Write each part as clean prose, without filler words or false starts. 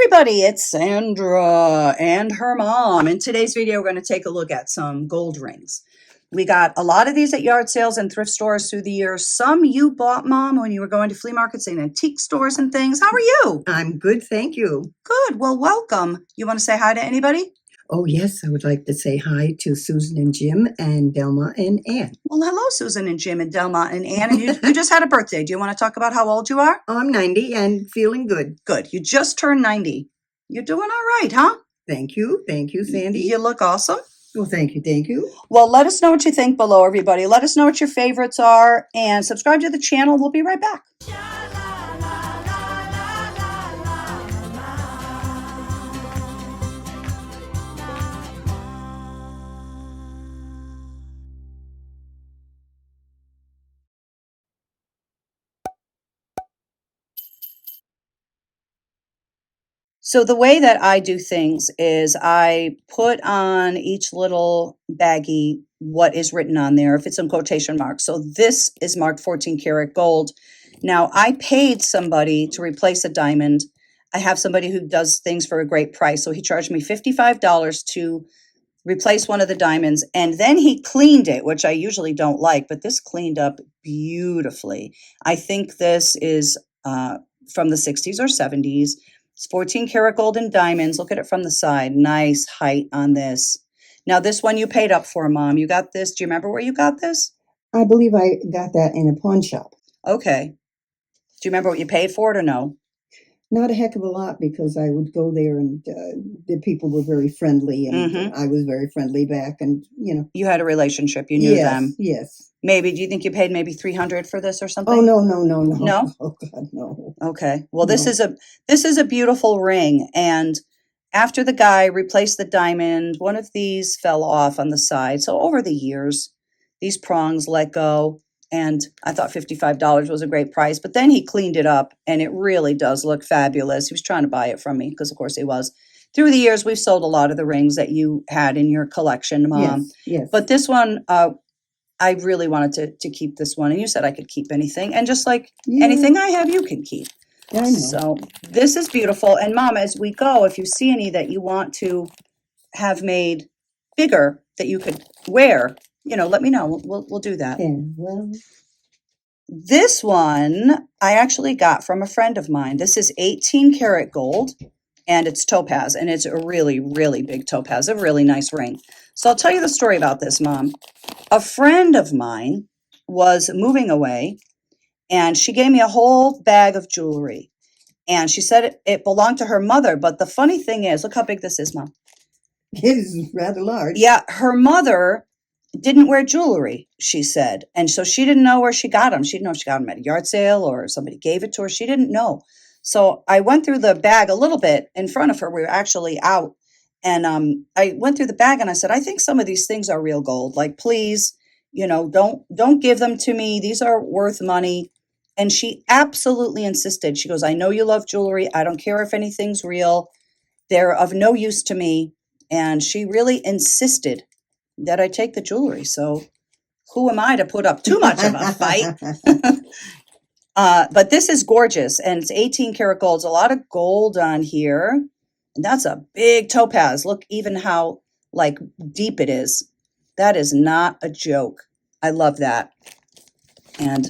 everybody, it's Sandra and her mom. In today's video, we're going to take a look at some gold rings. We got a lot of these at yard sales and thrift stores through the years. Some you bought, Mom, when you were going to flea markets and antique stores and things. How are you? I'm good, thank you. Good. Well, welcome. You want to say hi to anybody? Oh, yes, I would like to say hi to Susan and Jim and Delma and Ann. Well, hello, Susan and Jim and Delma and Ann. And you just had a birthday. Do you want to talk about how old you are? I'm 90 and feeling good. Good. You just turned 90. You're doing all right, huh? Thank you, Sandy. You look awesome. Well, thank you. Well, let us know what you think below, everybody. Let us know what your favorites are and subscribe to the channel. We'll be right back. So the way that I do things is I put on each little baggie what is written on there, if it's in quotation marks. So this is marked 14 karat gold. Now I paid somebody to replace a diamond. I have somebody who does things for a great price. So he charged me $55 to replace one of the diamonds, and then he cleaned it, which I usually don't like, but this cleaned up beautifully. I think this is from the 60s or 70s. It's 14 karat gold and diamonds. Look at it from the side. Nice height on this. Now, this one you paid up for, Mom. You got this. Do you remember where you got this? I believe I got that in a pawn shop. Okay. Do you remember what you paid for it or no? Not a heck of a lot, because I would go there and the people were very friendly, and I was very friendly back, and you had a relationship. You knew them. Yes. Maybe, do you think you paid maybe $300 for this or something? Oh, no. No? Oh, God, no. Okay. Well, No. this is a beautiful ring, and after the guy replaced the diamond, one of these fell off on the side. So over the years, these prongs let go, and I thought $55 was a great price, but then he cleaned it up, and it really does look fabulous. He was trying to buy it from me because, of course, he was. Through the years, we've sold a lot of the rings that you had in your collection, Mom. Yes. But this one, I really wanted to keep this one, and you said I could keep anything, and just like anything I have, you can keep. I know. So this is beautiful, and Mom, as we go, if you see any that you want to have made bigger that you could wear, let me know. We'll do that. Yeah, well, this one I actually got from a friend of mine. This is 18 karat gold, and it's topaz, and it's a really, really big topaz, a really nice ring. So I'll tell you the story about this, Mom. A friend of mine was moving away, and she gave me a whole bag of jewelry, and she said it belonged to her mother. But the funny thing is, look how big this is, Mom. it is rather large. Yeah, her mother didn't wear jewelry, she said. And so she didn't know where she got them. She didn't know if she got them at a yard sale or somebody gave it to her. She didn't know. So I went through the bag a little bit in front of her. We were actually out. And I went through the bag and I said, I think some of these things are real gold. Like, please, don't give them to me. These are worth money. And she absolutely insisted. She goes, I know you love jewelry. I don't care if anything's real. They're of no use to me. And she really insisted that I take the jewelry. So who am I to put up too much of a fight? But this is gorgeous, and it's 18 karat gold. There's a lot of gold on here, and that's a big topaz. Look even how deep it is. That is not a joke. I love that. And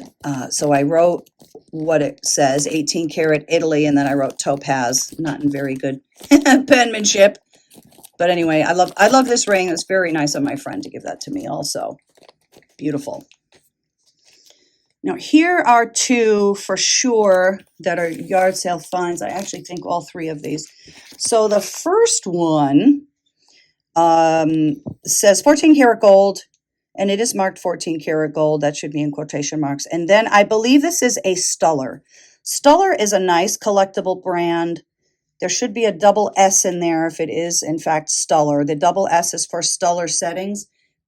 so I wrote what it says, 18 karat Italy, and then I wrote topaz, not in very good penmanship. But anyway, I love this ring. It's very nice of my friend to give that to me also. Beautiful. Now, here are two for sure that are yard sale finds. I actually think all three of these. So the first one says 14 karat gold, and it is marked 14 karat gold. That should be in quotation marks. And then I believe this is a Stuller. Stuller is a nice collectible brand. There should be a double S in there if it is, in fact, Stuller. The double S is for Stuller settings.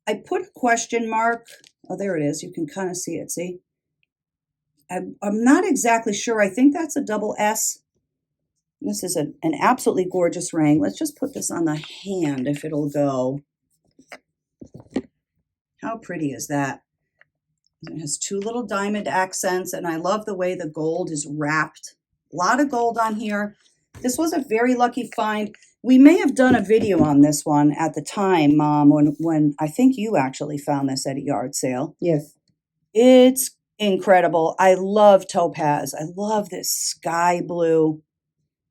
I put a question mark. Oh, there it is. You can kind of see it. See? I'm not exactly sure. I think that's a double S. This is an absolutely gorgeous ring. Let's just put this on the hand if it'll go. How pretty is that? It has two little diamond accents, and I love the way the gold is wrapped. A lot of gold on here. This was a very lucky find. We may have done a video on this one at the time, Mom, when I think you actually found this at a yard sale. Yes. It's incredible. I love Topaz. I love this sky blue.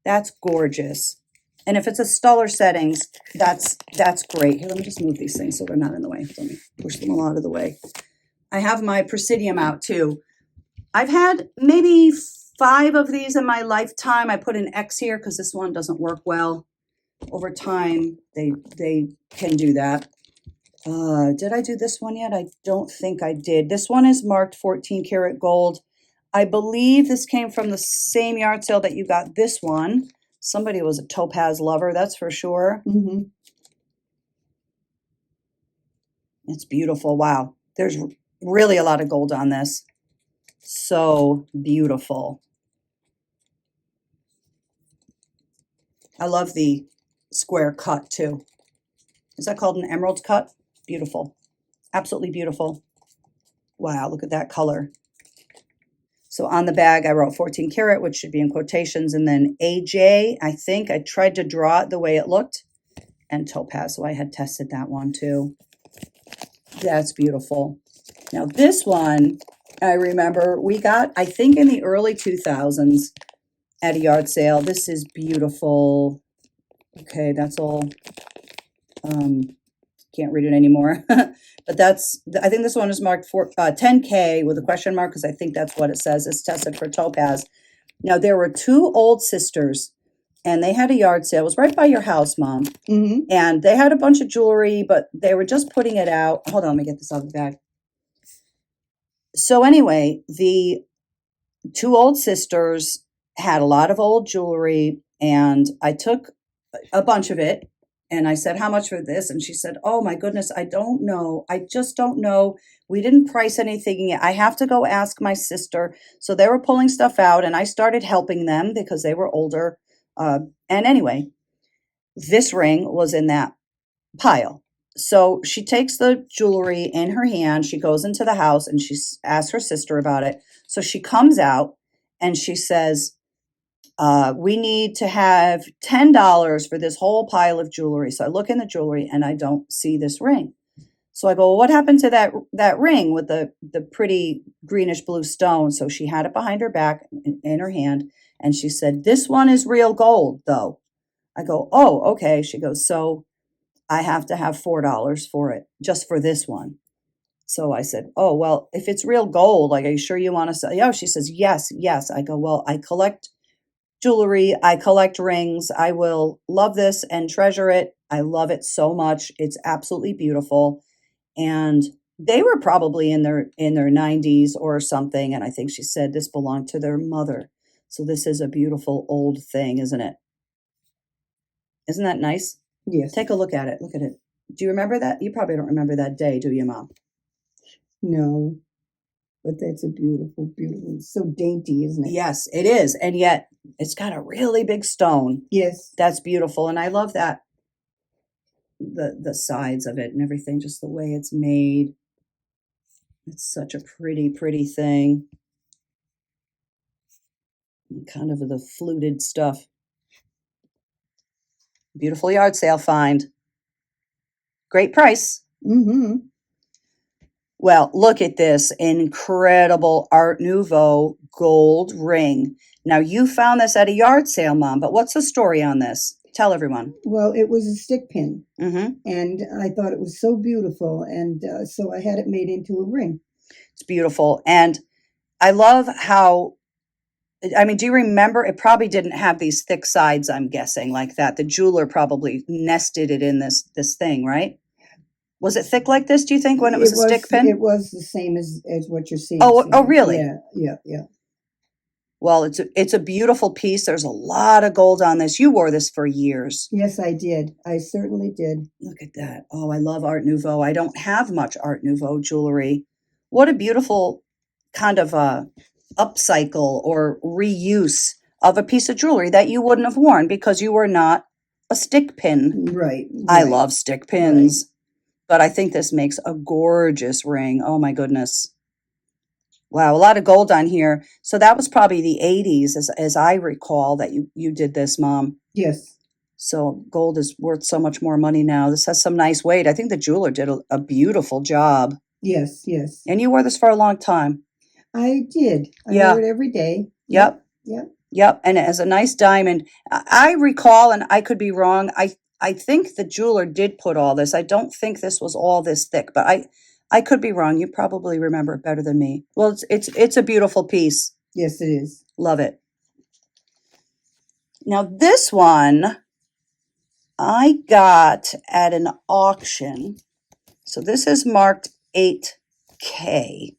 That's gorgeous. And if it's a Stuller settings, that's great. Here, let me just move these things so they're not in the way. Let me push them all out of the way. I have my Presidium out too. I've had maybe 5 of these in my lifetime. I put an X here because this one doesn't work well. Over time, they can do that. Did I do this one yet? I don't think I did. This one is marked 14 karat gold. I believe this came from the same yard sale that you got this one. Somebody was a Topaz lover, that's for sure. Mm-hmm. It's beautiful. Wow. There's really a lot of gold on this. So beautiful. I love the square cut too. Is that called an emerald cut? Beautiful. Absolutely beautiful. Wow, look at that color. So on the bag, I wrote 14 karat, which should be in quotations, and then AJ, I think I tried to draw it the way it looked, and Topaz, so I had tested that one too. That's beautiful. Now this one, I remember we got, I think in the early 2000s at a yard sale. This is beautiful. Okay, that's all. Can't read it anymore. But that's, I think this one is marked for 10K with a question mark because I think that's what it says. It's tested for Topaz. Now, there were 2 old sisters and they had a yard sale. It was right by your house, Mom. Mm-hmm. And they had a bunch of jewelry, but they were just putting it out. Hold on, let me get this out of the bag. So anyway, the 2 old sisters had a lot of old jewelry and I took a bunch of it. And I said, how much for this? And she said, oh my goodness, I don't know. I just don't know. We didn't price anything yet. I have to go ask my sister. So they were pulling stuff out and I started helping them because they were older. And anyway, this ring was in that pile. So she takes the jewelry in her hand. She goes into the house and she asks her sister about it. So she comes out and she says, we need to have $10 for this whole pile of jewelry. So I look in the jewelry and I don't see this ring. So I go, well, what happened to that ring with the pretty greenish blue stone? So she had it behind her back in her hand. And she said, this one is real gold, though. I go, oh, okay. She goes, so I have to have $4 for it, just for this one. So I said, oh, well, if it's real gold, like, are you sure you want to sell? Yeah, she says, yes, yes. I go, well, I collect jewelry. I collect rings. I will love this and treasure it. I love it so much. It's absolutely beautiful. And they were probably in their 90s or something. And I think she said this belonged to their mother. So this is a beautiful old thing, isn't it? Isn't that nice? Yes. Take a look at it. Look at it. Do you remember that? You probably don't remember that day, do you, Mom? No. But that's a beautiful, beautiful, so dainty, isn't it? Yes, it is. And yet it's got a really big stone. Yes. That's beautiful. And I love that. The sides of it and everything, just the way it's made. It's such a pretty, pretty thing. And kind of the fluted stuff. Beautiful yard sale find. Great price. Mm-hmm. Well, look at this incredible Art Nouveau gold ring. Now, you found this at a yard sale, Mom, but what's the story on this? Tell everyone. Well, it was a stick pin, Mm-hmm. and I thought it was so beautiful, and so I had it made into a ring. It's beautiful. And I love how, I mean, do you remember? It probably didn't have these thick sides, I'm guessing, like that. The jeweler probably nested it in this thing, right? Was it thick like this, do you think, when it was a stick pin? It was the same as what you're seeing. Oh, really? Yeah. Well, it's a beautiful piece. There's a lot of gold on this. You wore this for years. Yes, I did. I certainly did. Look at that. Oh, I love Art Nouveau. I don't have much Art Nouveau jewelry. What a beautiful kind of upcycle or reuse of a piece of jewelry that you wouldn't have worn because you were not a stick pin. Right. I love stick pins. Right. But I think this makes a gorgeous ring. Oh, my goodness. Wow, a lot of gold on here. So that was probably the 80s, as I recall, that you did this, Mom. Yes. So gold is worth so much more money now. This has some nice weight. I think the jeweler did a beautiful job. Yes. Yes. And you wore this for a long time. I did. I Yeah. wore it every day. Yep. Yep. Yep. And it has a nice diamond. I recall, and I could be wrong. I think the jeweler did put all this. I don't think this was all this thick, but I could be wrong. You probably remember it better than me. Well, it's a beautiful piece. Yes, it is. Love it. Now this one I got at an auction. So this is marked 8K.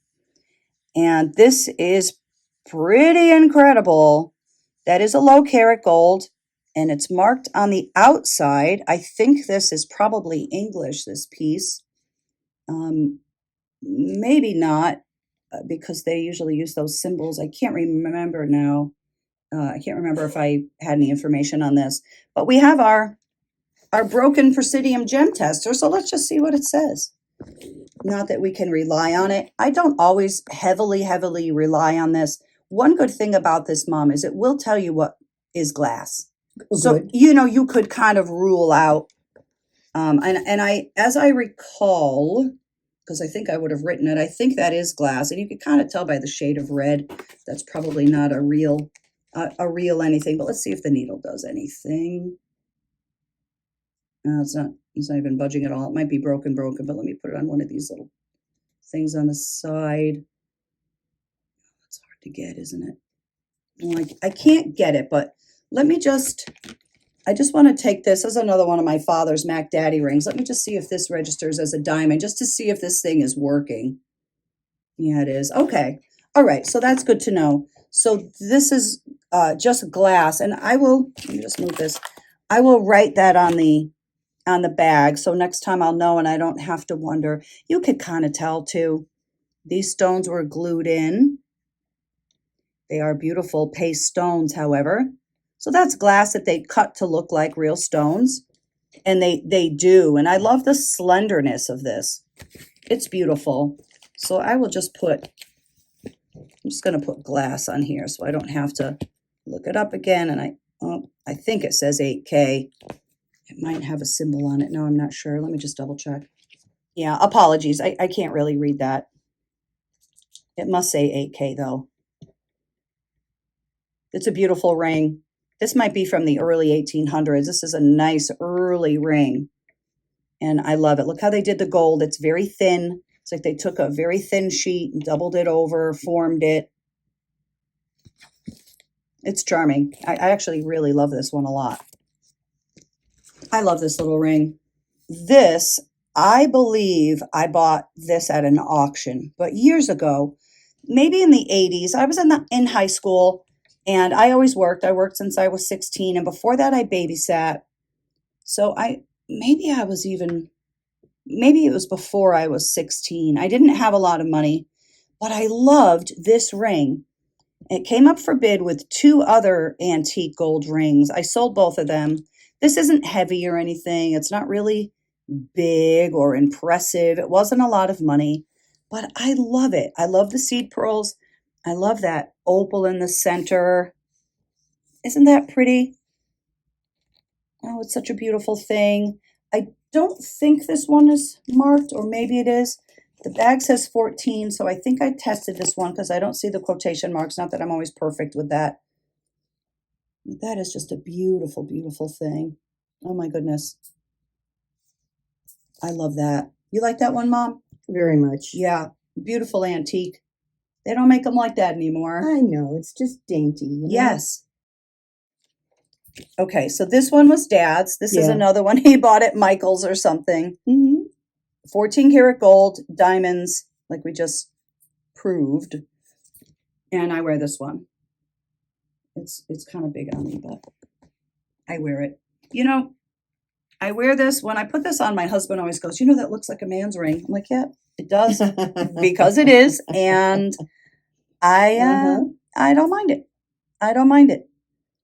And this is pretty incredible. That is a low carat gold, and it's marked on the outside. I think this is probably English, this piece. Maybe not, because they usually use those symbols. I can't remember now. I can't remember if I had any information on this. But we have our broken Presidium gem tester, so let's just see what it says. Not that we can rely on it. I don't always heavily rely on this. One good thing about this, Mom, is it will tell you what is glass. Oh, So, good. you could kind of rule out. And as I recall, because I think I would have written it, I think that is glass. And you could kind of tell by the shade of red. That's probably not a real anything. But let's see if the needle does anything. No, it's not even budging at all. It might be broken, but let me put it on one of these little things on the side. It's hard to get, isn't it? Well, I can't get it, but I just want to take this as another one of my father's Mac Daddy rings. Let me just see if this registers as a diamond, just to see if this thing is working. Yeah, it is. Okay. All right. So that's good to know. So this is just glass, and let me just move this. I will write that on the bag, so next time I'll know and I don't have to wonder. You could kind of tell too. These stones were glued in. They are beautiful paste stones, however. So that's glass that they cut to look like real stones. And they do. And I love the slenderness of this. It's beautiful. So I will just I'm just going to put glass on here so I don't have to look it up again. And I think it says 8K. It might have a symbol on it. No, I'm not sure. Let me just double check. Yeah, apologies. I can't really read that. It must say 8K though. It's a beautiful ring. This might be from the early 1800s. This is a nice early ring. And I love it. Look how they did the gold. It's very thin. It's like they took a very thin sheet and doubled it over, formed it. It's charming. I actually really love this one a lot. I love this little ring. This, I believe I bought this at an auction, but years ago, maybe in the 80s, I was in high school and I always worked. I worked since I was 16, and before that I babysat. So maybe it was before I was 16. I didn't have a lot of money, but I loved this ring. It came up for bid with two other antique gold rings. I sold both of them. This isn't heavy or anything. It's not really big or impressive. It wasn't a lot of money, but I love it. I love the seed pearls. I love that opal in the center. Isn't that pretty? Oh, it's such a beautiful thing. I don't think this one is marked, or maybe it is. The bag says 14, so I think I tested this one because I don't see the quotation marks. Not that I'm always perfect with that. That is just a beautiful, beautiful thing. Oh my goodness. I love that. You like that one, Mom? Very much. Yeah, beautiful antique. They don't make them like that anymore. I know. It's just dainty. You know? Yes. Okay, so this one was Dad's. This is Yeah. another one he bought at Michael's or something. Mm-hmm. 14 karat gold, diamonds, like we just proved. And I wear this one. It's kind of big on me, but I wear it. I wear this. When I put this on, my husband always goes, that looks like a man's ring. I'm like, yeah, it does, because it is. And I don't mind it. I don't mind it.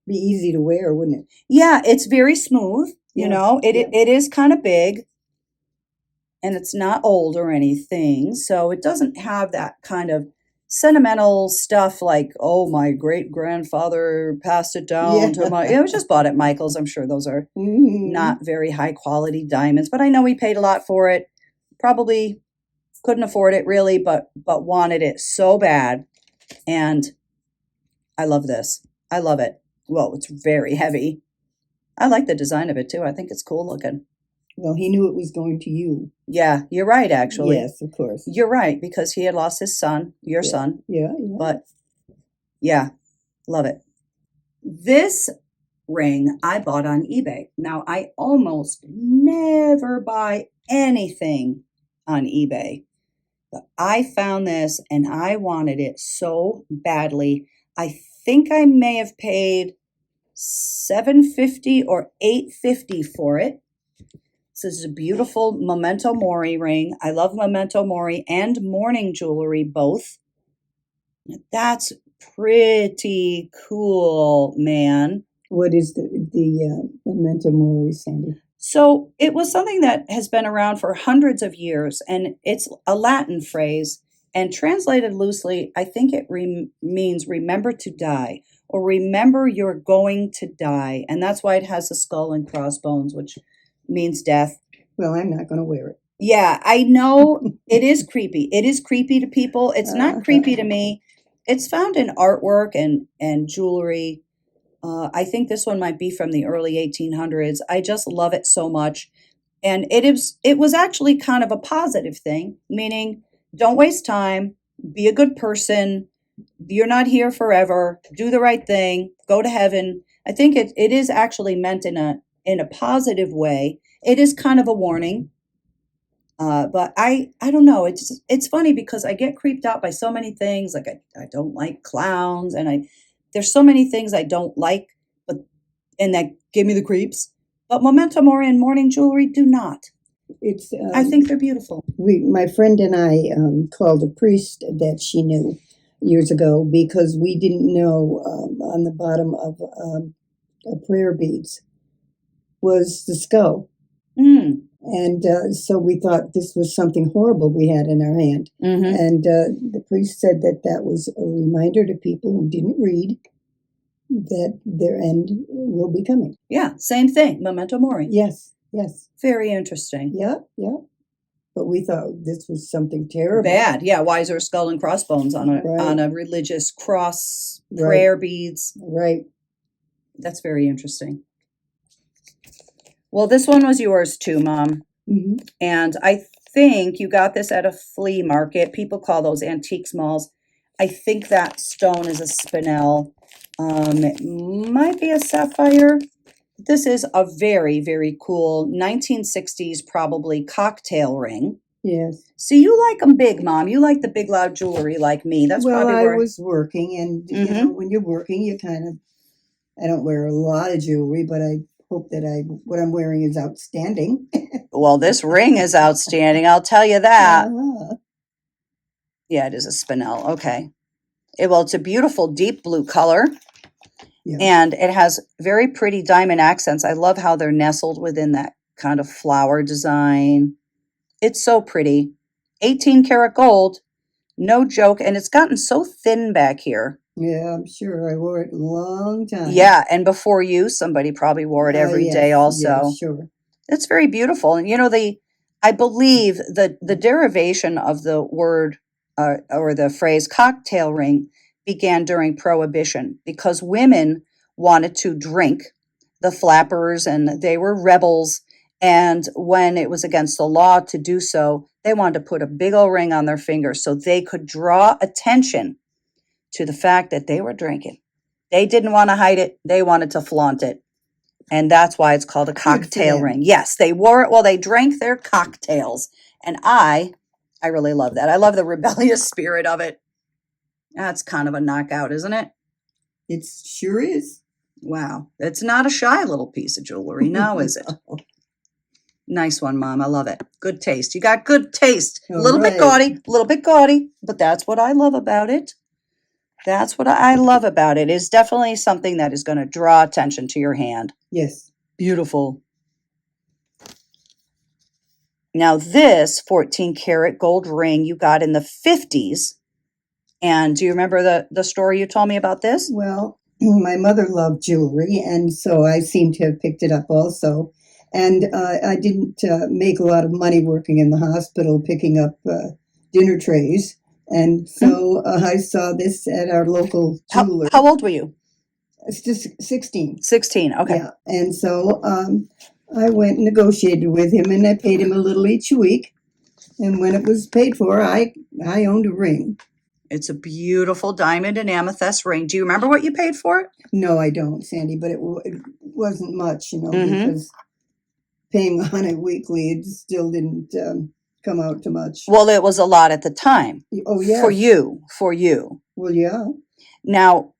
Be easy to wear, wouldn't it? Yeah, it's very smooth. Yeah. It is kind of big, and it's not old or anything. So it doesn't have that kind of sentimental stuff like, oh, my great grandfather passed it down to my, it was just bought at Michael's. I'm sure those are not very high quality diamonds, but I know he paid a lot for it. Probably couldn't afford it really, but wanted it so bad. And I love this. I love it. Well, it's very heavy. I like the design of it too. I think it's cool looking. Well, he knew it was going to you. Yeah, you're right, actually. Yes, of course. You're right, because he had lost his son, your son. Yeah. But yeah, love it. This ring I bought on eBay. Now, I almost never buy anything on eBay, but I found this and I wanted it so badly. I think I may have paid $7.50 or $8.50 for it. This is a beautiful Memento Mori ring. I love Memento Mori and morning jewelry both. That's pretty cool, man. What is the Memento Mori, Sandy? So it was something that has been around for hundreds of years, and it's a Latin phrase, and translated loosely, I think it means remember to die, or remember you're going to die. And that's why it has the skull and crossbones, which means death. Well, I'm not going to wear it. Yeah, I know it is creepy. It is creepy to people. It's not creepy to me. It's found in artwork and jewelry. I think this one might be from the early 1800s. I just love it so much. And it was actually kind of a positive thing, meaning don't waste time, be a good person. You're not here forever. Do the right thing. Go to heaven. I think it is actually meant in a positive way. It is kind of a warning. But I don't know. It's funny because I get creeped out by so many things. Like I don't like clowns, and there's so many things I don't like, and that give me the creeps. But Memento Mori and morning jewelry do not. It's. I think they're beautiful. My friend and I called a priest that she knew years ago because we didn't know on the bottom of prayer beads was the skull. And so we thought this was something horrible we had in our hand. And the priest said that was a reminder to people who didn't read that their end will be coming. Yeah, same thing. Memento Mori. Yes. Very interesting. Yeah. But we thought this was something terrible. Bad. Yeah, why is there a skull and crossbones on a religious cross, prayer beads? Right. That's very interesting. Well, this one was yours too, Mom. And I think you got this at a flea market. People call those antique malls. I think that stone is a spinel. It might be a sapphire. This is a very, very cool 1960s probably cocktail ring. Yes. So you like them big, Mom. You like the big, loud jewelry like me. That's probably where I was working, and you know, when you're working, you kind of. I don't wear a lot of jewelry, but I hope that what I'm wearing is outstanding. Well, this ring is outstanding. I'll tell you that. Yeah, it is a spinel. Okay. It's a beautiful deep blue color. Yeah. And it has very pretty diamond accents. I love how they're nestled within that kind of flower design. It's so pretty. 18 karat gold. No joke. And it's gotten so thin back here. Yeah, I'm sure. I wore it a long time. Yeah, and before you, somebody probably wore it every day also. Yeah, sure. It's very beautiful. And you know, I believe the derivation of the word or the phrase cocktail ring began during Prohibition because women wanted to drink, the flappers, and they were rebels. And when it was against the law to do so, they wanted to put a big old ring on their finger so they could draw attention to the fact that they were drinking. They didn't want to hide it. They wanted to flaunt it. And that's why it's called a cocktail ring. Yes, they wore it while they drank their cocktails. And I really love that. I love the rebellious spirit of it. That's kind of a knockout, isn't it? It sure is. Wow. It's not a shy little piece of jewelry now, is it? Nice one, Mom. I love it. Good taste. You got good taste. A little bit gaudy, but that's what I love about it. That's what I love about it. It's definitely something that is going to draw attention to your hand. Yes. Beautiful. Now this 14 karat gold ring you got in the 50s. And do you remember the story you told me about this? Well, my mother loved jewelry, and so I seem to have picked it up also. And I didn't make a lot of money working in the hospital picking up dinner trays. And so I saw this at our local jeweler. How old were you? It's just 16. 16. Okay. Yeah. And so I went and negotiated with him, and I paid him a little each week. And when it was paid for, I owned a ring. It's a beautiful diamond and amethyst ring. Do you remember what you paid for it? No, I don't, Sandy, but it wasn't much, Mhm. because paying on it weekly, it still didn't come out to much. Well, it was a lot at the time. Oh, yeah. For you. Well, yeah. Now,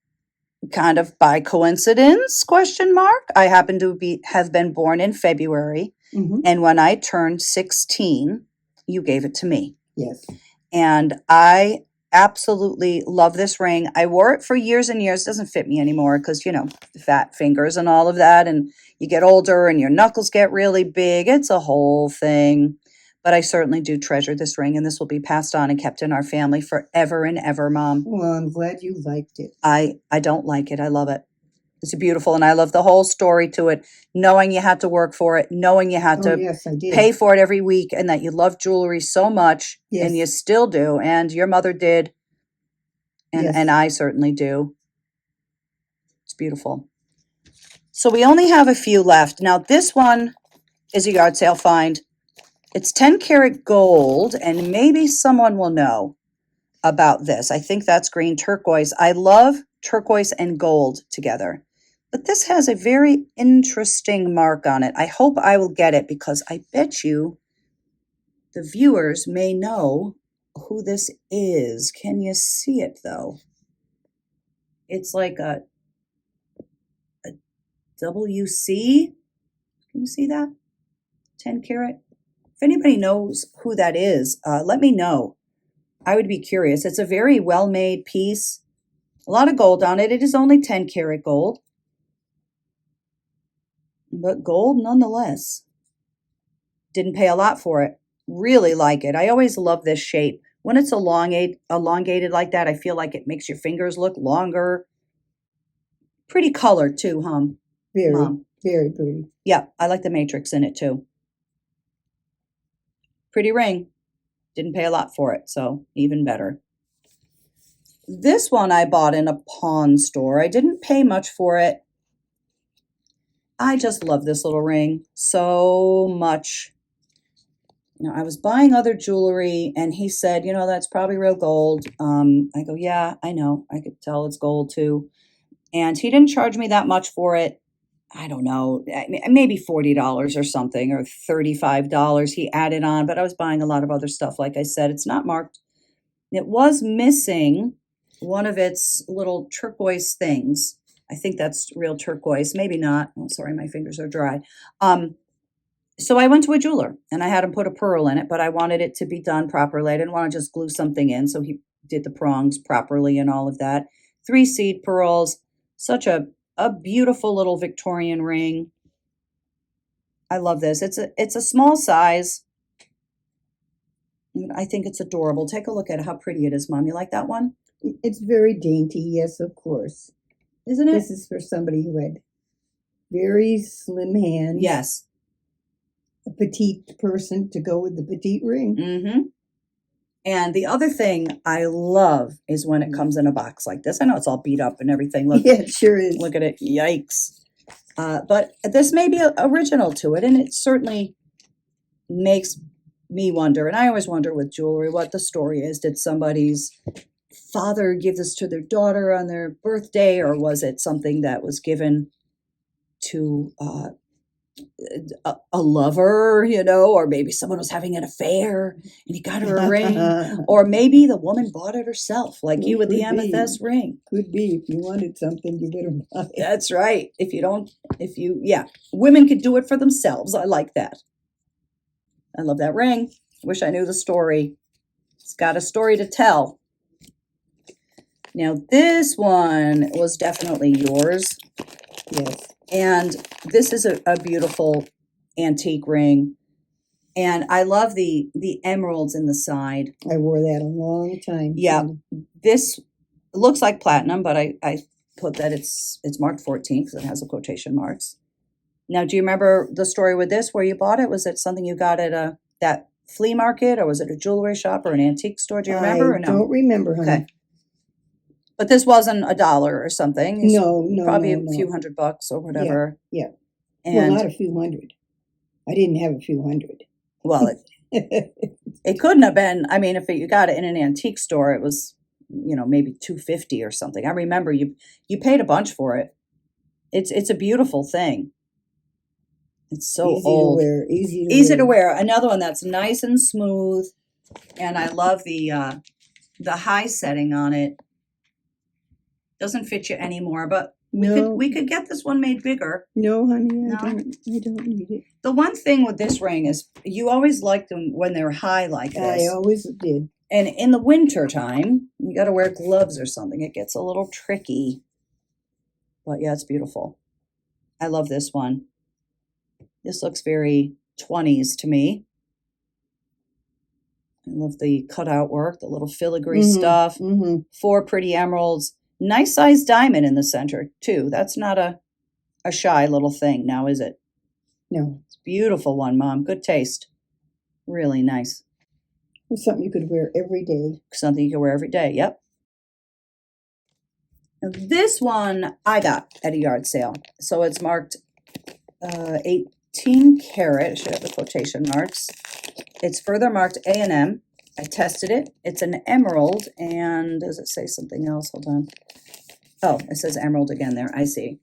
kind of by coincidence, question mark, I happen to have been born in February, Hmm. and when I turned 16, you gave it to me. Yes. And I absolutely love this ring. I wore it for years and years. It doesn't fit me anymore because, fat fingers and all of that. And you get older and your knuckles get really big. It's a whole thing. But I certainly do treasure this ring, and this will be passed on and kept in our family forever and ever, Mom. Well, I'm glad you liked it. I don't like it. I love it. It's beautiful, and I love the whole story to it, knowing you had to work for it, knowing you had Oh, to yes, I did. pay for it every week, and that you love jewelry so much, Yes. and you still do, and your mother did, and, Yes. and I certainly do. It's beautiful. So we only have a few left. Now, this one is a yard sale find. It's 10 karat gold, and maybe someone will know about this. I think that's green turquoise. I love turquoise and gold together. But this has a very interesting mark on it. I hope I will get it because I bet you the viewers may know who this is. Can you see it though? It's like a WC. Can you see that? 10 karat. If anybody knows who that is, let me know. I would be curious. It's a very well-made piece. A lot of gold on it. It is only 10 karat gold. But gold nonetheless. Didn't pay a lot for it. Really like it. I always love this shape. When it's elongated like that, I feel like it makes your fingers look longer. Pretty color too, huh? Very, Mom? very pretty. Yeah, I like the matrix in it too. Pretty ring. Didn't pay a lot for it, so even better. This one I bought in a pawn store. I didn't pay much for it. I just love this little ring so much. I was buying other jewelry, and he said, that's probably real gold. I go, yeah, I know. I could tell it's gold too. And he didn't charge me that much for it. I don't know, maybe $40 or something, or $35 he added on. But I was buying a lot of other stuff. Like I said, it's not marked. It was missing one of its little turquoise things. I think that's real turquoise. Maybe not. Oh, sorry, my fingers are dry. So I went to a jeweler, and I had him put a pearl in it, but I wanted it to be done properly. I didn't want to just glue something in. So he did the prongs properly and all of that. 3 seed pearls. Such a beautiful little Victorian ring. I love this. It's a small size. I think it's adorable. Take a look at how pretty it is, Mom. You like that one? It's very dainty, yes, of course. Isn't it? This is for somebody who had very slim hands. Yes. A petite person to go with the petite ring. Mm-hmm. And the other thing I love is when it comes in a box like this. I know it's all beat up and everything. Look, yeah, it sure is. Look at it. Yikes. But this may be original to it, and it certainly makes me wonder. And I always wonder with jewelry what the story is. Did somebody's father give this to their daughter on their birthday, or was it something that was given to a lover, or maybe someone was having an affair and he got her a ring, or maybe the woman bought it herself, like you with the amethyst ring. Could be. If you wanted something, you better buy it. That's right. Women could do it for themselves. I like that. I love that ring. Wish I knew the story. It's got a story to tell. Now, this one was definitely yours. Yes. And this is a beautiful antique ring. And I love the emeralds in the side. I wore that a long time. Yeah. Sandy. This looks like platinum, but I put that it's marked 14 because it has the quotation marks. Now, do you remember the story with this, where you bought it? Was it something you got at that flea market, or was it a jewelry shop or an antique store? Do you remember or I no? don't remember, honey. Okay. But this wasn't $1 or something. It's No, probably no, a no. few $100 or whatever. Yeah. And Well, not a few hundred. I didn't have a few hundred. well, it couldn't have been. I mean, if you got it in an antique store, it was, maybe $250 or something. I remember you paid a bunch for it. It's a beautiful thing. It's so Easy old. to wear. Easy to wear. Another one that's nice and smooth, and I love the high setting on it. Doesn't fit you anymore, but No, we could get this one made bigger. no, honey, No? I don't need it. The one thing with this ring is you always like them when they're high like I this. always did. And in the winter time, you got to wear gloves or something. It gets a little tricky. But yeah, it's beautiful. I love this one. This looks very 20s to me. I love the cutout work, the little filigree stuff. 4 pretty emeralds. Nice sized diamond in the center, too. That's not a shy little thing now, is it? No. It's a beautiful one, Mom. Good taste. Really nice. It's something you could wear every day. Something you can wear every day. Yep. Now, this one I got at a yard sale. So it's marked 18 karat. I should have the quotation marks. It's further marked A&M. I tested it. It's an emerald. And does it say something else? Hold on. Oh, it says emerald again there. I see.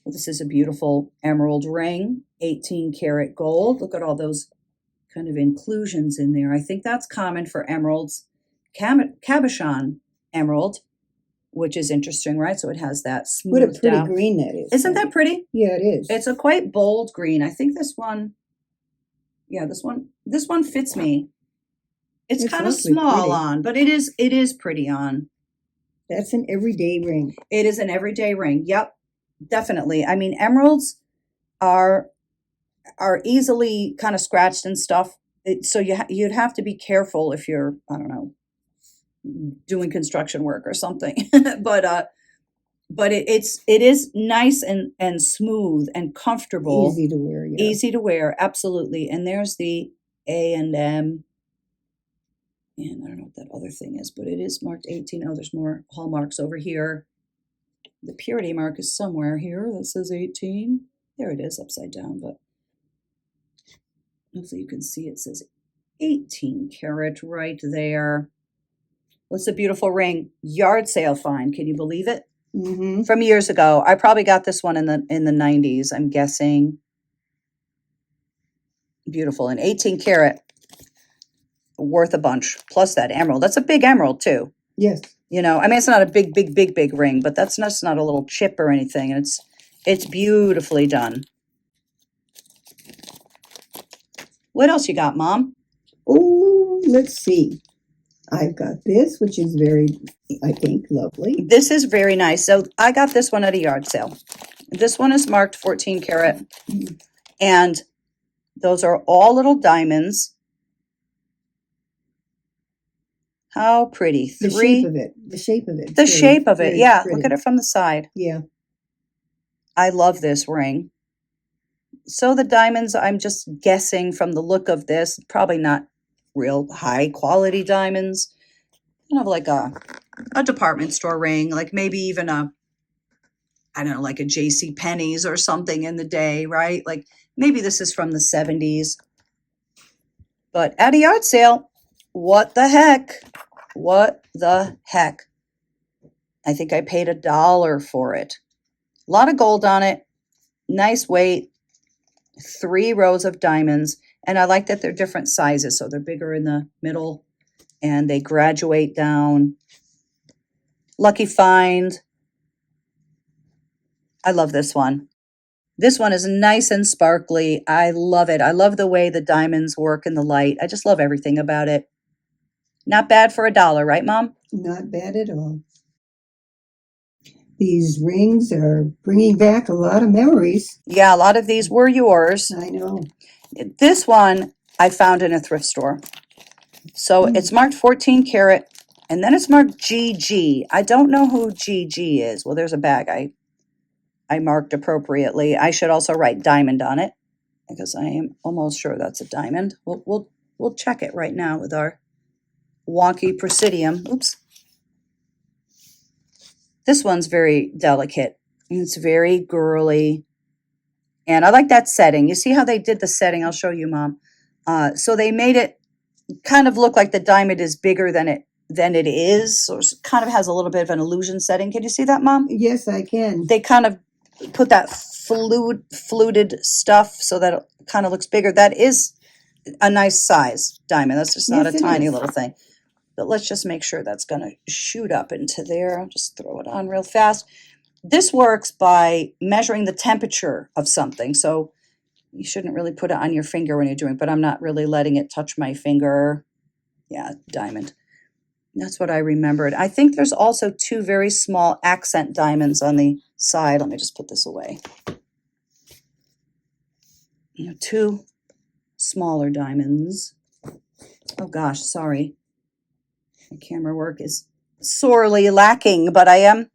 Well, this is a beautiful emerald ring. 18 karat gold. Look at all those kind of inclusions in there. I think that's common for emeralds. Cabochon emerald, which is interesting, right? So it has that smooth What a pretty down. green that is. Isn't that pretty? Yeah, it is. It's a quite bold green. I think this one, this one fits me. It's kind of awfully small pretty. on, but it is pretty on. That's an everyday ring. It is an everyday ring. Yep, definitely. I mean, emeralds are easily kind of scratched and stuff. So you'd have to be careful if you're, I don't know, doing construction work or something. but it is nice and smooth and comfortable. Easy to wear, yeah. Easy to wear, absolutely. And there's the A&M. And I don't know what that other thing is, but it is marked 18. Oh, there's more hallmarks over here. The purity mark is somewhere here that says 18. There it is, upside down, but hopefully you can see it says 18 karat right there. What's a beautiful ring? Yard sale find. Can you believe it? Mm-hmm. From years ago. I probably got this one in the 90s, I'm guessing. Beautiful. And 18 karat. Worth a bunch. Plus that emerald. That's a big emerald too. Yes. I mean, it's not a big ring, but that's not a little chip or anything. And it's beautifully done. What else you got, Mom? Oh, let's see. I've got this, which is very, I think, lovely. This is very nice. So I got this one at a yard sale. This one is marked 14 karat. And those are all little diamonds. How pretty. The shape of it. The shape of it. Yeah. Pretty. Look at it from the side. Yeah. I love this ring. So the diamonds, I'm just guessing from the look of this, probably not real high quality diamonds. Kind of like a department store ring, like maybe even I don't know, like a J.C. Penney's or something in the day, right? Like maybe this is from the 70s. But at a yard sale, what the heck? What the heck? I think I paid $1 for it. A lot of gold on it. Nice weight. 3 rows of diamonds. And I like that they're different sizes. So they're bigger in the middle and they graduate down. Lucky find. I love this one. This one is nice and sparkly. I love it. I love the way the diamonds work in the light. I just love everything about it. Not bad for $1, right, Mom? Not bad at all. These rings are bringing back a lot of memories. Yeah, a lot of these were yours. I know. This one, I found in a thrift store. So it's marked 14 karat, and then it's marked GG. I don't know who GG is. Well, there's a bag I marked appropriately. I should also write diamond on it because I am almost sure that's a diamond. We'll check it right now with our wonky presidium. Oops. This one's very delicate. It's very girly. And I like that setting. You see how they did the setting? I'll show you, Mom. So they made it kind of look like the diamond is bigger than it is. So it kind of has a little bit of an illusion setting. Can you see that, Mom? Yes, I can. They kind of put that fluted stuff so that it kind of looks bigger. That is a nice size diamond. That's just not Yes, a it tiny is. little thing. But let's just make sure that's going to shoot up into there. I'll just throw it on real fast. This works by measuring the temperature of something. So you shouldn't really put it on your finger when you're doing, but I'm not really letting it touch my finger. Yeah, diamond. That's what I remembered. I think there's also two very small accent diamonds on the side. Let me just put this away. Two smaller diamonds. Oh gosh, sorry. My camera work is sorely lacking, but I am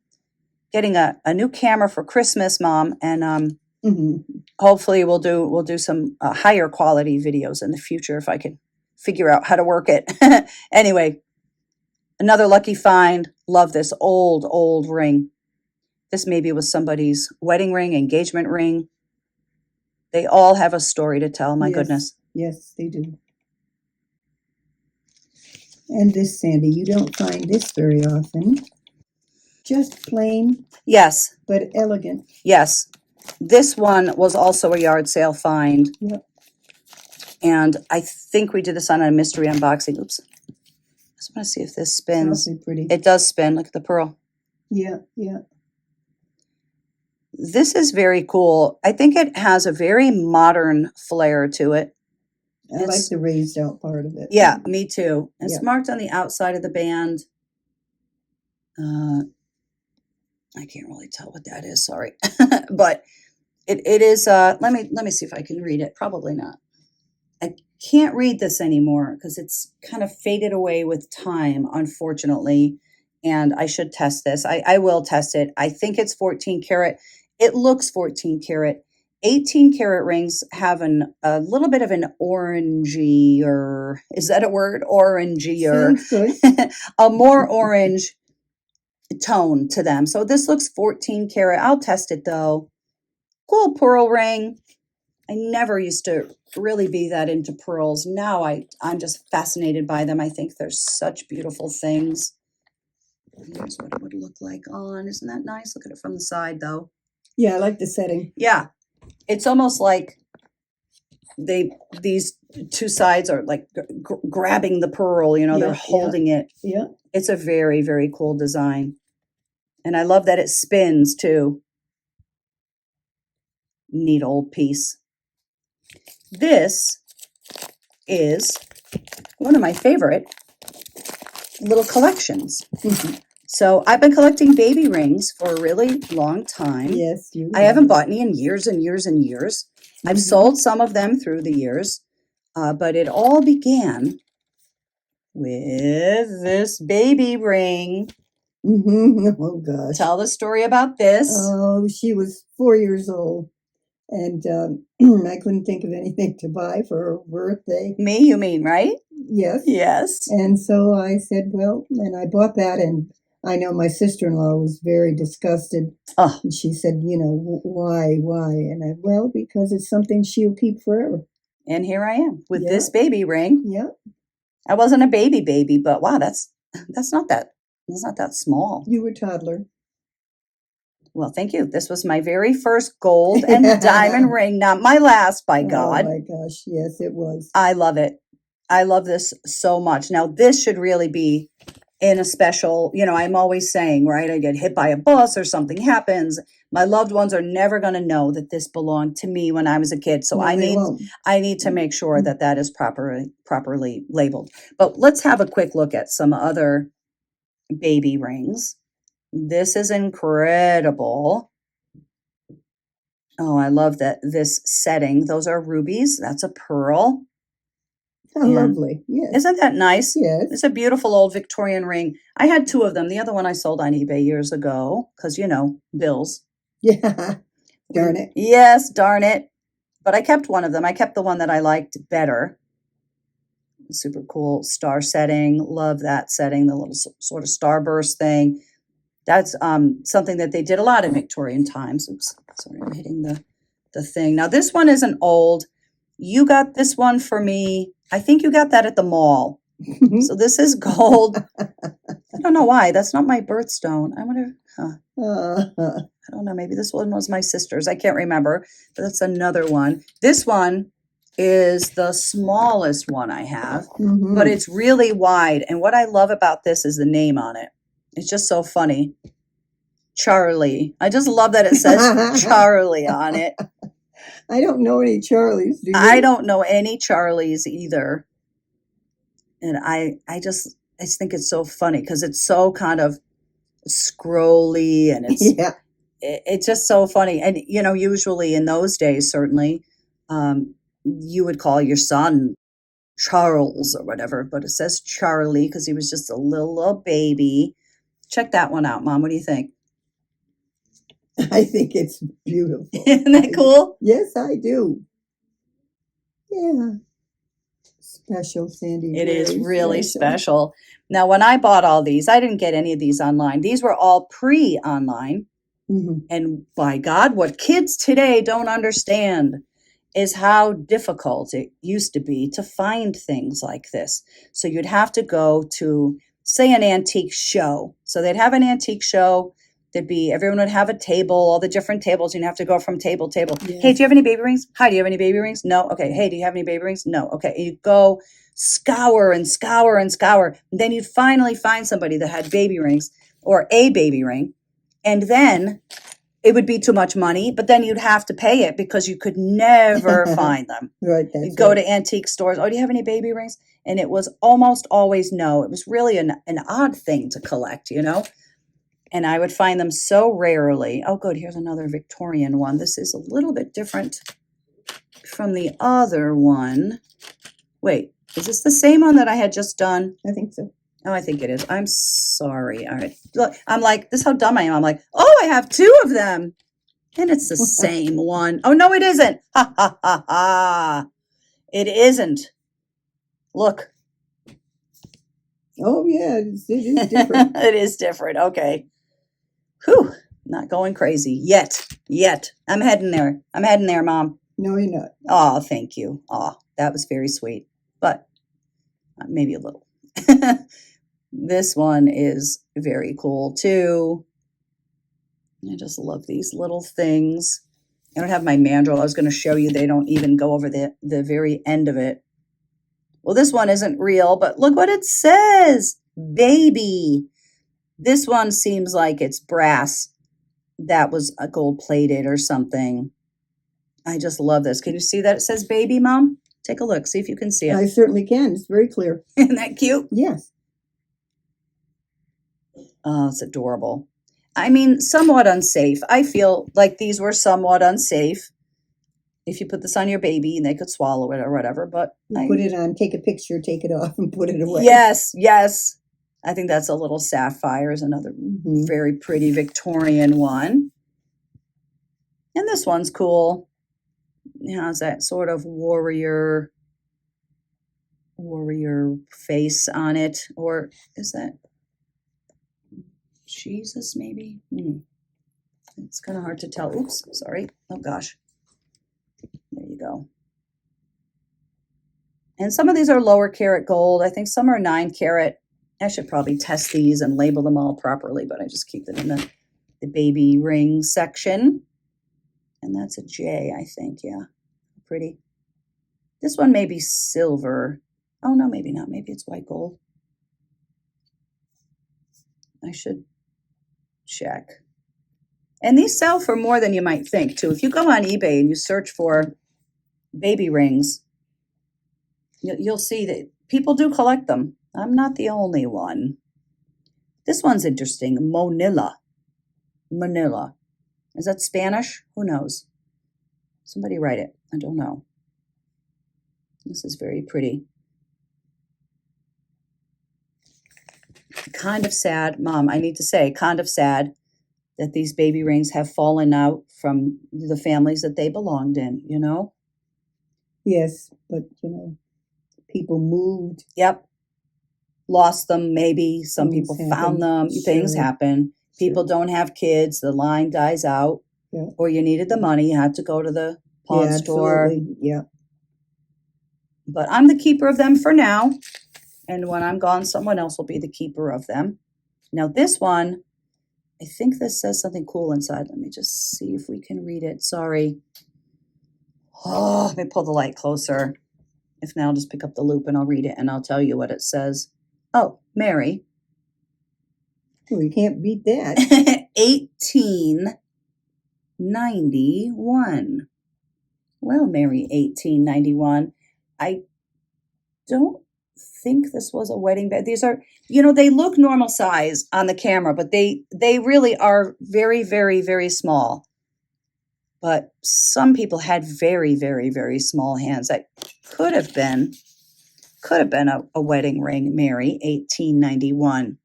getting a new camera for Christmas, Mom, and hopefully we'll do some higher quality videos in the future if I can figure out how to work it. Anyway, another lucky find. Love this old ring. This maybe was somebody's wedding ring, engagement ring. They all have a story to tell. My goodness. Yes, they do. And this, Sandy, you don't find this very often. Just plain. Yes. But elegant. Yes. This one was also a yard sale find. Yep. And I think we did this on a mystery unboxing. Oops. I just want to see if this spins. Awfully pretty. It does spin. Look at the pearl. Yeah. This is very cool. I think it has a very modern flair to it. I like the raised out part of it. Yeah, me too. It's Yeah. marked on the outside of the band. I can't really tell what that is, sorry. But it is, let me see if I can read it. Probably not. I can't read this anymore because it's kind of faded away with time, unfortunately. And I should test this. I will test it. I think it's 14 karat. It looks 14 karat. 18 karat rings have a little bit of an orangey, or is that a word? Orangey, or Sounds good. a more orange tone to them. So this looks 14 karat. I'll test it though. Cool pearl ring. I never used to really be that into pearls. Now I'm just fascinated by them. I think they're such beautiful things. Here's what it would look like on. Isn't that nice? Look at it from the side though. Yeah, I like the setting. Yeah. It's almost like these two sides are like grabbing the pearl, they're holding it. Yeah. It's a very, very cool design. And I love that it spins too. Neat old piece. This is one of my favorite little collections. So I've been collecting baby rings for a really long time. Yes, you I haven't bought any in years and years and years. I've sold some of them through the years, but it all began with this baby ring. Oh, gosh. Tell the story about this. Oh, she was 4 years old, and I couldn't think of anything to buy for her birthday. Me, you mean, right? Yes. Yes. And so I said, well, and I bought that, and I know my sister-in-law was very disgusted. Oh. And she said, why? And I, well, because it's something she'll keep forever. And here I am with this baby ring. Yeah. I wasn't a baby, but wow, that's not that small. You were a toddler. Well, thank you. This was my very first gold and diamond ring, not my last, by God. Oh my gosh, yes, it was. I love it. I love this so much. Now, this should really be in a special, I'm always saying, right, I get hit by a bus or something happens. My loved ones are never going to know that this belonged to me when I was a kid. So I need to make sure that that is properly labeled. But let's have a quick look at some other baby rings. This is incredible. Oh, I love this setting. Those are rubies. That's a pearl. How And lovely. Yes. isn't that nice? Yes. It's a beautiful old Victorian ring. I had two of them. The other one I sold on eBay years ago because, bills. Yeah. Darn it. Yes, darn it. But I kept one of them. I kept the one that I liked better. Super cool star setting. Love that setting, the little sort of starburst thing. That's something that they did a lot in Victorian times. Oops, sorry, I'm hitting the thing. Now this one isn't old. You got this one for me. I think you got that at the mall. So this is gold. I don't know why. That's not my birthstone. I wonder, I don't know. Maybe this one was my sister's. I can't remember, but that's another one. This one is the smallest one I have, but it's really wide. And what I love about this is the name on it. It's just so funny. Charlie. I just love that it says Charlie on it. I don't know any Charlies. Do you? I don't know any Charlies either. And I just think it's so funny because it's so kind of scrolly and Yeah. it's just so funny. And usually in those days, certainly, you would call your son Charles or whatever, but it says Charlie because he was just a little baby. Check that one out, Mom. What do you think? I think it's beautiful. Isn't that cool? Yes, I do. Yeah. Special, Sandy. It is very really special. Now, when I bought all these, I didn't get any of these online. These were all pre-online. And by God, what kids today don't understand is how difficult it used to be to find things like this. So you'd have to go to, say, an antique show. So they'd have an antique show. Everyone would have a table, all the different tables. You'd have to go from table to table. Yes. Hey, do you have any baby rings? Hi, do you have any baby rings? No. Okay. Hey, do you have any baby rings? No. Okay. And you'd go scour and scour and scour. And then you'd finally find somebody that had baby rings or a baby ring. And then it would be too much money, but then you'd have to pay it because you could never find them. Right. You'd go to antique stores. Oh, do you have any baby rings? And it was almost always no. It was really an odd thing to collect, And I would find them so rarely. Oh, good. Here's another Victorian one. This is a little bit different from the other one. Wait, is this the same one that I had just done? I think so. Oh, I think it is. I'm sorry. All right. Look, I'm like, this is how dumb I am. I'm like, oh, I have two of them. And it's the same one. Oh, no, it isn't. Ha, ha, ha, ha. It isn't. Look. Oh, yeah. It is different. It is different. Okay. Whew. Not going crazy yet. I'm heading there, Mom. No, you're not. Oh, thank you. Oh, that was very sweet. But maybe a little. This one is very cool too. I just love these little things. I don't have my mandrel. I was going to show you. They don't even go over the very end of it. Well, this one isn't real, but look what it says. Baby. This one seems like it's brass. That was a gold plated or something. I just love this. Can you see that it says baby, Mom? Take a look. See if you can see it. I certainly can. It's very clear. Isn't that cute? Yes. Oh, it's adorable. I mean, somewhat unsafe. I feel like these were somewhat unsafe. If you put this on your baby and they could swallow it or whatever, but put it on, take a picture, take it off, and put it away. Yes. I think that's a little sapphire is another very pretty Victorian one. And this one's cool. It has that sort of warrior face on it. Or is that Jesus maybe? It's kind of hard to tell. Oops, sorry. Oh gosh. There you go. And some of these are lower carat gold. I think some are 9 carat. I should probably test these and label them all properly, but I just keep them in the baby ring section. And that's a J, I think. Yeah, pretty. This one may be silver. Oh, no, maybe not. Maybe it's white gold. I should check. And these sell for more than you might think, too. If you go on eBay and you search for baby rings, you'll see that people do collect them. I'm not the only one. This one's interesting. Manila. Is that Spanish? Who knows? Somebody write it. I don't know. This is very pretty. kind of sad, Mom, I need to say, kind of sad that these baby rings have fallen out from the families that they belonged in, you know? Yes, but people moved. Yep. Lost them, maybe. Some Things people found happen. them. Things Sure. happen. People Sure. don't have kids. The line dies out. Yeah. Or you needed the money. You had to go to the pawn Yeah, store. absolutely. Yeah. But I'm the keeper of them for now. And when I'm gone, someone else will be the keeper of them. Now, this one, I think this says something cool inside. Let me just see if we can read it. Sorry. Oh, let me pull the light closer. If not, I'll just pick up the loop and I'll read it and I'll tell you what it says. Oh, Mary. Well, you can't beat that. 1891. Well, Mary, 1891. I don't think this was a wedding bed. These are, they look normal size on the camera, but they really are very, very, very small. But some people had very, very, very small hands. That could have been a wedding ring, Mary, 1891.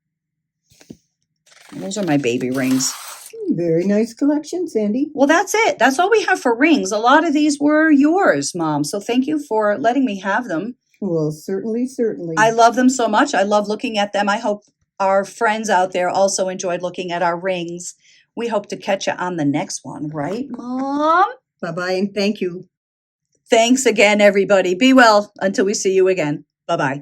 Those are my baby rings. Very nice collection, Sandy. Well, that's it. That's all we have for rings. A lot of these were yours, Mom. So thank you for letting me have them. Well, certainly, certainly. I love them so much. I love looking at them. I hope our friends out there also enjoyed looking at our rings. We hope to catch you on the next one, right, Mom? Bye-bye and thank you. Thanks again, everybody. Be well until we see you again. Bye-bye.